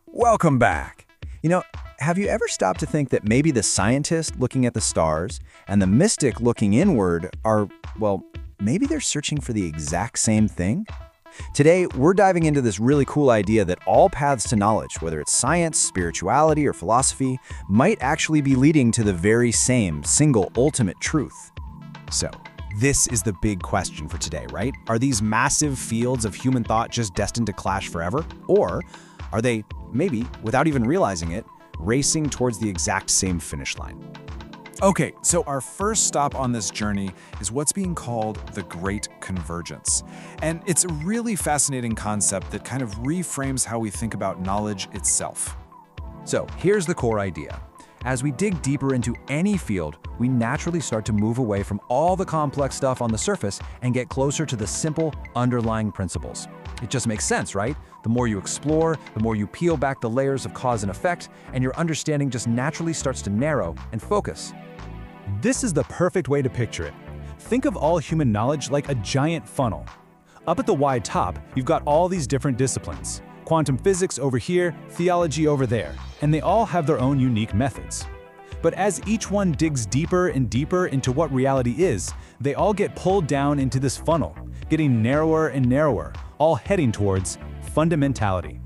Welcome back. Have you ever stopped to think that maybe the scientist looking at the stars and the mystic looking inward are, well, maybe they're searching for the exact same thing? Today, we're diving into this really cool idea that all paths to knowledge, whether it's science, spirituality, or philosophy, might actually be leading to the very same single ultimate truth. So, this is the big question for today, right? Are these massive fields of human thought just destined to clash forever? Or are they, maybe, without even realizing it, racing towards the exact same finish line? Okay, so our first stop on this journey is what's being called the Great Convergence. And it's a really fascinating concept that kind of reframes how we think about knowledge itself. So here's the core idea. As we dig deeper into any field, we naturally start to move away from all the complex stuff on the surface and get closer to the simple underlying principles. It just makes sense, right? The more you explore, the more you peel back the layers of cause and effect, and your understanding just naturally starts to narrow and focus. This is the perfect way to picture it. Think of all human knowledge like a giant funnel. Up at the wide top, you've got all these different disciplines. Quantum physics over here, theology over there, and they all have their own unique methods. But as each one digs deeper and deeper into what reality is, they all get pulled down into this funnel, getting narrower and narrower, all heading towards fundamentality.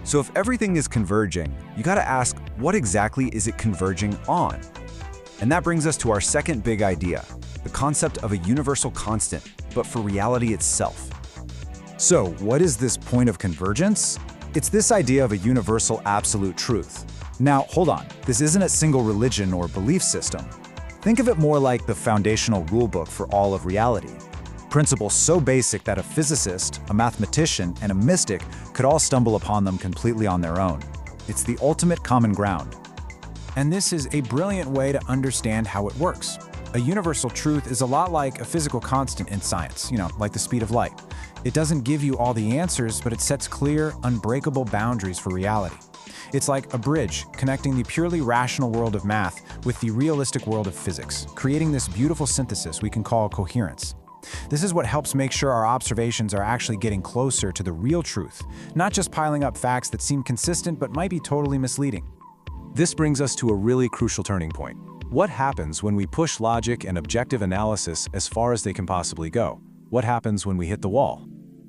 So if everything is converging, you gotta ask, what exactly is it converging on? And that brings us to our second big idea, the concept of a universal constant, but for reality itself. So, what is this point of convergence? It's this idea of a universal absolute truth. Now, hold on, this isn't a single religion or belief system. Think of it more like the foundational rulebook for all of reality. Principles so basic that a physicist, a mathematician, and a mystic could all stumble upon them completely on their own. It's the ultimate common ground. And this is a brilliant way to understand how it works. A universal truth is a lot like a physical constant in science, like the speed of light. It doesn't give you all the answers, but it sets clear, unbreakable boundaries for reality. It's like a bridge connecting the purely rational world of math with the realistic world of physics, creating this beautiful synthesis we can call coherence. This is what helps make sure our observations are actually getting closer to the real truth, not just piling up facts that seem consistent but might be totally misleading. This brings us to a really crucial turning point. What happens when we push logic and objective analysis as far as they can possibly go? What happens when we hit the wall?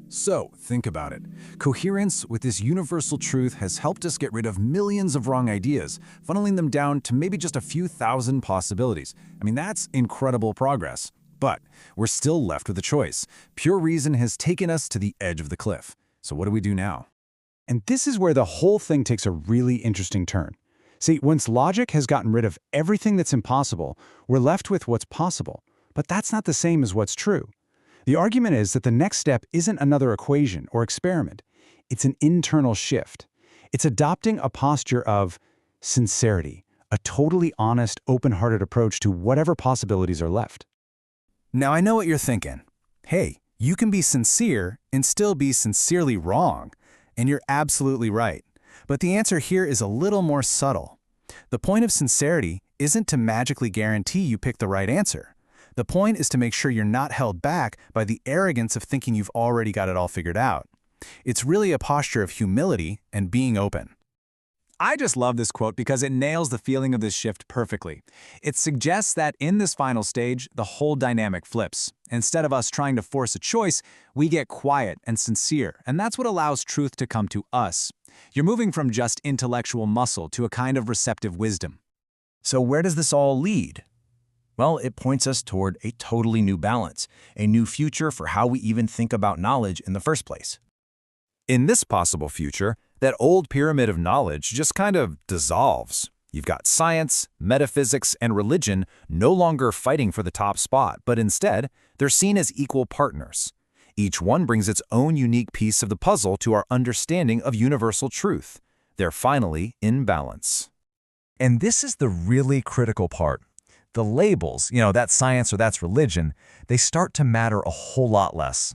So, think about it. Coherence with this universal truth has helped us get rid of millions of wrong ideas, funneling them down to maybe just a few thousand possibilities. That's incredible progress. But we're still left with a choice. Pure reason has taken us to the edge of the cliff. So what do we do now? And this is where the whole thing takes a really interesting turn. See, once logic has gotten rid of everything that's impossible, we're left with what's possible. But that's not the same as what's true. The argument is that the next step isn't another equation or experiment. It's an internal shift. It's adopting a posture of sincerity, a totally honest, open-hearted approach to whatever possibilities are left. Now I know what you're thinking. Hey, you can be sincere and still be sincerely wrong. And you're absolutely right. But the answer here is a little more subtle. The point of sincerity isn't to magically guarantee you pick the right answer. The point is to make sure you're not held back by the arrogance of thinking you've already got it all figured out. It's really a posture of humility and being open. I just love this quote because it nails the feeling of this shift perfectly. It suggests that in this final stage, the whole dynamic flips. Instead of us trying to force a choice, we get quiet and sincere, and that's what allows truth to come to us. You're moving from just intellectual muscle to a kind of receptive wisdom. So where does this all lead? Well, it points us toward a totally new balance, a new future for how we even think about knowledge in the first place. In this possible future, that old pyramid of knowledge just kind of dissolves. You've got science, metaphysics, and religion no longer fighting for the top spot, but instead, they're seen as equal partners. Each one brings its own unique piece of the puzzle to our understanding of universal truth. They're finally in balance. And this is the really critical part. The labels, that's science or that's religion, they start to matter a whole lot less.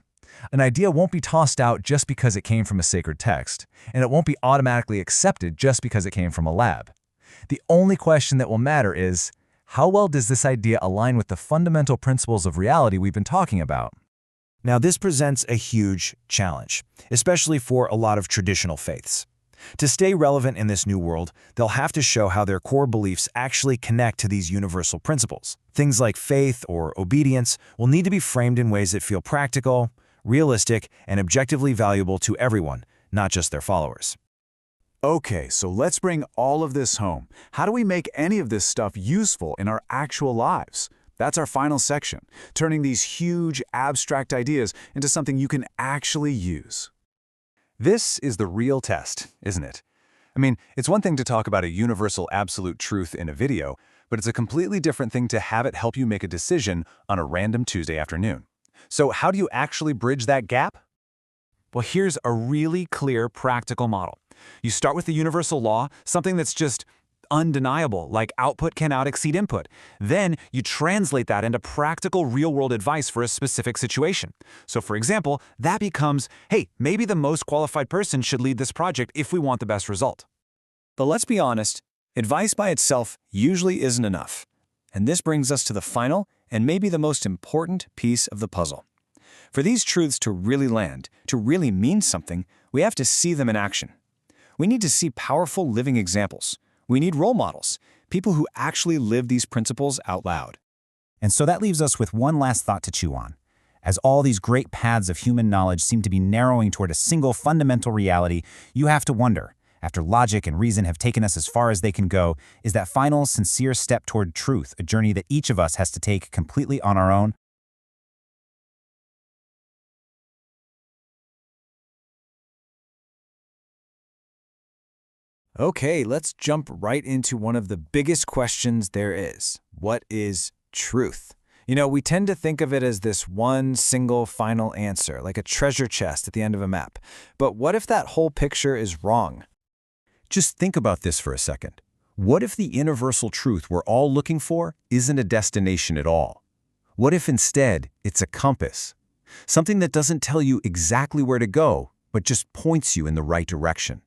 An idea won't be tossed out just because it came from a sacred text, and it won't be automatically accepted just because it came from a lab. The only question that will matter is, how well does this idea align with the fundamental principles of reality we've been talking about? Now, this presents a huge challenge, especially for a lot of traditional faiths. To stay relevant in this new world, they'll have to show how their core beliefs actually connect to these universal principles. Things like faith or obedience will need to be framed in ways that feel practical, realistic, and objectively valuable to everyone, not just their followers. Okay, so let's bring all of this home. How do we make any of this stuff useful in our actual lives? That's our final section, turning these huge, abstract ideas into something you can actually use. This is the real test, isn't it? I mean, it's one thing to talk about a universal absolute truth in a video, but it's a completely different thing to have it help you make a decision on a random Tuesday afternoon. So how do you actually bridge that gap? Well, here's a really clear, practical model. You start with the universal law, something that's just undeniable, like output cannot exceed input. Then you translate that into practical real-world advice for a specific situation. So for example, that becomes, hey, maybe the most qualified person should lead this project if we want the best result. But let's be honest, advice by itself usually isn't enough. And this brings us to the final and maybe the most important piece of the puzzle. For these truths to really land, to really mean something, we have to see them in action. We need to see powerful living examples. We need role models, people who actually live these principles out loud. And so that leaves us with one last thought to chew on. As all these great paths of human knowledge seem to be narrowing toward a single fundamental reality, you have to wonder, after logic and reason have taken us as far as they can go, is that final, sincere step toward truth a journey that each of us has to take completely on our own? Okay, let's jump right into one of the biggest questions there is. What is truth? You know, we tend to think of it as this one single final answer, like a treasure chest at the end of a map. But what if that whole picture is wrong? Just think about this for a second. What if the universal truth we're all looking for isn't a destination at all? What if instead it's a compass? Something that doesn't tell you exactly where to go, but just points you in the right direction.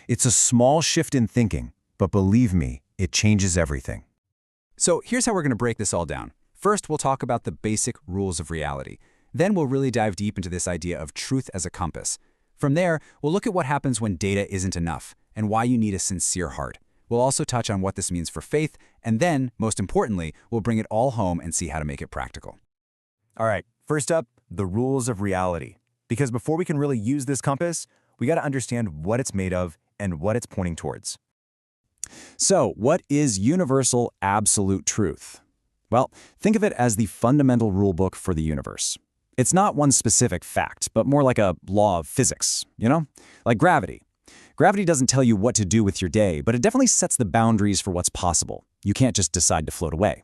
It's a small shift in thinking, but believe me, it changes everything. So here's how we're going to break this all down. First, we'll talk about the basic rules of reality. Then we'll really dive deep into this idea of truth as a compass. From there, we'll look at what happens when data isn't enough and why you need a sincere heart. We'll also touch on what this means for faith, and then, most importantly, we'll bring it all home and see how to make it practical. All right, first up, the rules of reality. Because before we can really use this compass, we got to understand what it's made of and what it's pointing towards. So, what is universal absolute truth? Well, think of it as the fundamental rulebook for the universe. It's not one specific fact, but more like a law of physics, you know? Like gravity. Gravity doesn't tell you what to do with your day, but it definitely sets the boundaries for what's possible. You can't just decide to float away.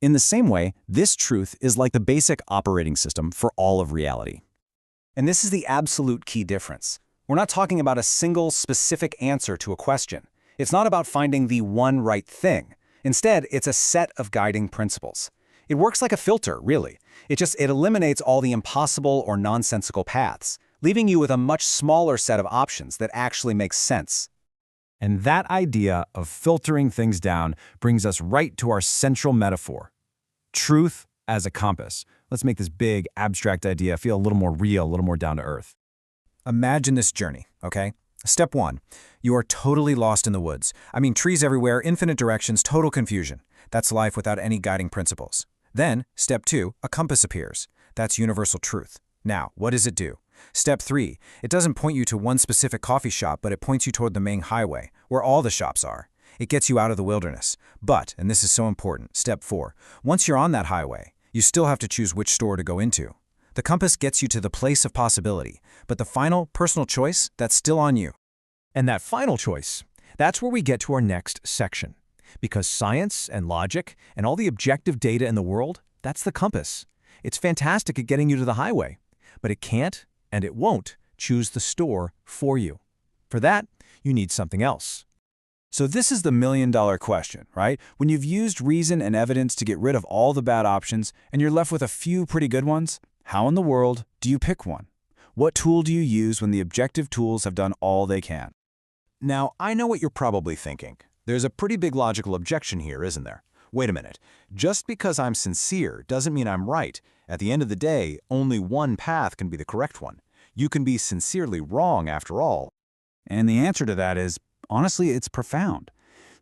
In the same way, this truth is like the basic operating system for all of reality. And this is the absolute key difference. We're not talking about a single specific answer to a question. It's not about finding the one right thing. Instead, it's a set of guiding principles. It works like a filter, really. It eliminates all the impossible or nonsensical paths, leaving you with a much smaller set of options that actually makes sense. And that idea of filtering things down brings us right to our central metaphor. Truth as a compass. Let's make this big, abstract idea feel a little more real, a little more down to earth. Imagine this journey, okay? Step 1. You are totally lost in the woods. I mean, trees everywhere, infinite directions, total confusion. That's life without any guiding principles. Then, step 2, a compass appears. That's universal truth. Now, what does it do? Step 3, it doesn't point you to one specific coffee shop, but it points you toward the main highway, where all the shops are. It gets you out of the wilderness. But, and this is so important, step 4, once you're on that highway, you still have to choose which store to go into. The compass gets you to the place of possibility, but the final, personal choice, that's still on you. And that final choice, that's where we get to our next section. Because science and logic and all the objective data in the world, that's the compass. It's fantastic at getting you to the highway, but it can't and it won't choose the store for you. For that, you need something else. So this is the million-dollar question, right? When you've used reason and evidence to get rid of all the bad options and you're left with a few pretty good ones, how in the world do you pick one? What tool do you use when the objective tools have done all they can? Now, I know what you're probably thinking. There's a pretty big logical objection here, isn't there? Wait a minute. Just because I'm sincere doesn't mean I'm right. At the end of the day, only one path can be the correct one. You can be sincerely wrong after all. And the answer to that is, honestly, it's profound.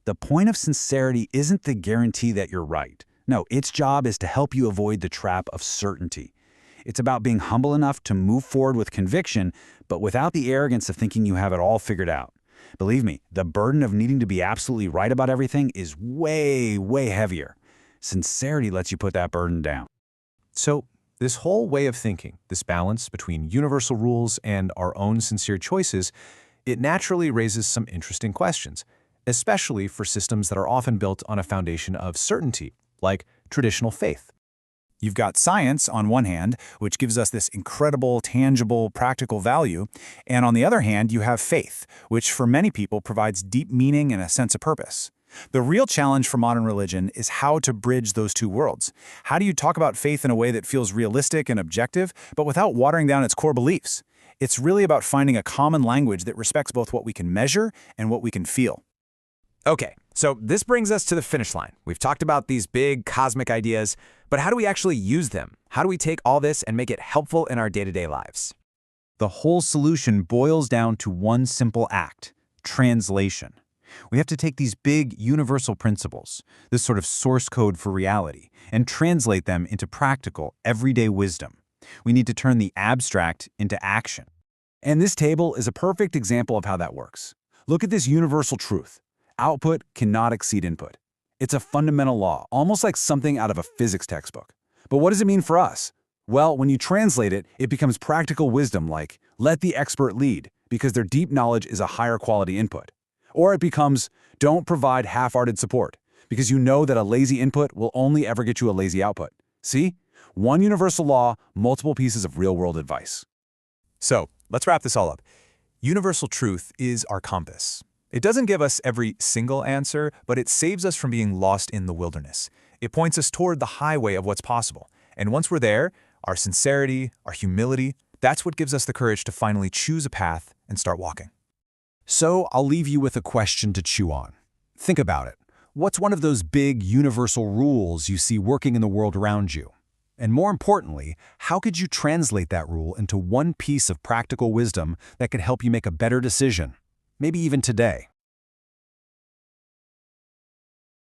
The point of sincerity isn't the guarantee that you're right. No, its job is to help you avoid the trap of certainty. It's about being humble enough to move forward with conviction, but without the arrogance of thinking you have it all figured out. Believe me, the burden of needing to be absolutely right about everything is way, way heavier. Sincerity lets you put that burden down. So, this whole way of thinking, this balance between universal rules and our own sincere choices, it naturally raises some interesting questions, especially for systems that are often built on a foundation of certainty, like traditional faith. You've got science on one hand, which gives us this incredible, tangible, practical value, and on the other hand, you have faith, which for many people provides deep meaning and a sense of purpose. The real challenge for modern religion is how to bridge those two worlds. How do you talk about faith in a way that feels realistic and objective, but without watering down its core beliefs? It's really about finding a common language that respects both what we can measure and what we can feel. Okay, so this brings us to the finish line. We've talked about these big cosmic ideas, but how do we actually use them? How do we take all this and make it helpful in our day-to-day lives? The whole solution boils down to one simple act: translation. We have to take these big universal principles, this sort of source code for reality, and translate them into practical, everyday wisdom. We need to turn the abstract into action. And this table is a perfect example of how that works. Look at this universal truth. Output cannot exceed input. It's a fundamental law, almost like something out of a physics textbook. But what does it mean for us? Well, when you translate it, it becomes practical wisdom like, let the expert lead, because their deep knowledge is a higher quality input. Or it becomes, don't provide half-hearted support, because you know that a lazy input will only ever get you a lazy output. See? One universal law, multiple pieces of real-world advice. So, let's wrap this all up. Universal truth is our compass. It doesn't give us every single answer, but it saves us from being lost in the wilderness. It points us toward the highway of what's possible. And once we're there, our sincerity, our humility, that's what gives us the courage to finally choose a path and start walking. So I'll leave you with a question to chew on. Think about it. What's one of those big universal rules you see working in the world around you? And more importantly, how could you translate that rule into one piece of practical wisdom that could help you make a better decision? Maybe even today.